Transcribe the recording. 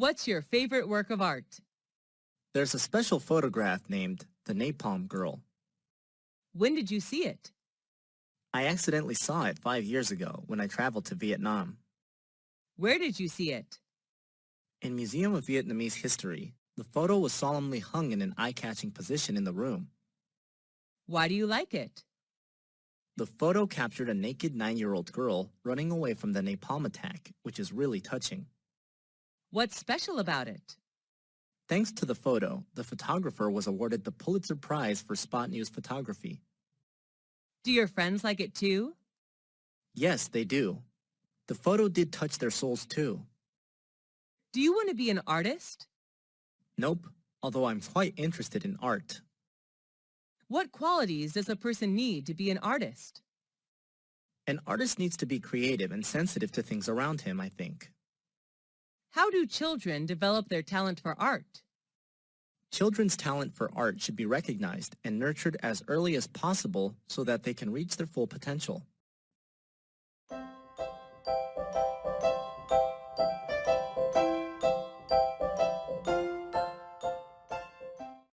What's your favorite work of art? There's a special photograph named The Napalm Girl. When did you see it? I accidentally saw it 5 years ago when I traveled to Vietnam. Where did you see it? In Museum of Vietnamese History, the photo was solemnly hung in an eye-catching position in the room. Why do you like it? The photo captured a naked 9-year-old girl running away from the napalm attack, which is really touching. What's special about it? Thanks to the photo, the photographer was awarded the Pulitzer Prize for spot news photography. Do your friends like it too? Yes, they do. The photo did touch their souls too. Do you want to be an artist? Nope, although I'm quite interested in art. What qualities does a person need to be an artist? An artist needs to be creative and sensitive to things around him, I think. How do children develop their talent for art? Children's talent for art should be recognized and nurtured as early as possible so that they can reach their full potential.